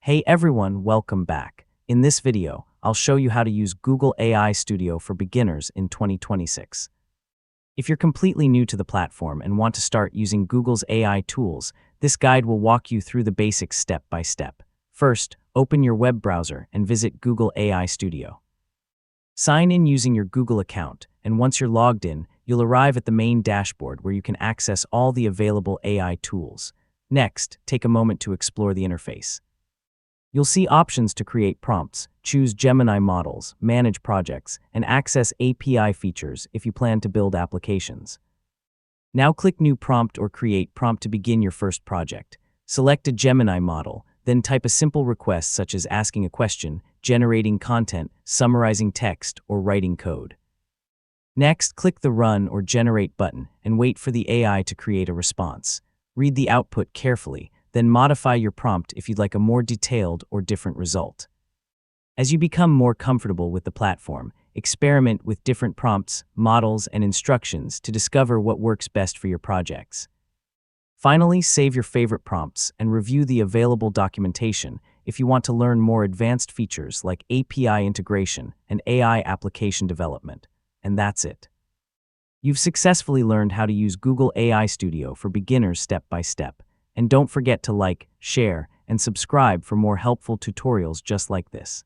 Hey everyone, welcome back. In this video, I'll show you how to use Google AI Studio for beginners in 2026. If you're completely new to the platform and want to start using Google's AI tools, this guide will walk you through the basics step by step. First, open your web browser and visit Google AI Studio. Sign in using your Google account, and once you're logged in, you'll arrive at the main dashboard where you can access all the available AI tools. Next, take a moment to explore the interface. You'll see options to create prompts, choose Gemini models, manage projects, and access API features if you plan to build applications. Now click New Prompt or Create Prompt to begin your first project. Select a Gemini model, then type a simple request such as asking a question, generating content, summarizing text, or writing code. Next, click the Run or Generate button and wait for the AI to create a response. Read the output carefully, then modify your prompt if you'd like a more detailed or different result. As you become more comfortable with the platform, experiment with different prompts, models, and instructions to discover what works best for your projects. Finally, save your favorite prompts and review the available documentation if you want to learn more advanced features like API integration and AI application development. And that's it. You've successfully learned how to use Google AI Studio for beginners step by step. And don't forget to like, share, and subscribe for more helpful tutorials just like this.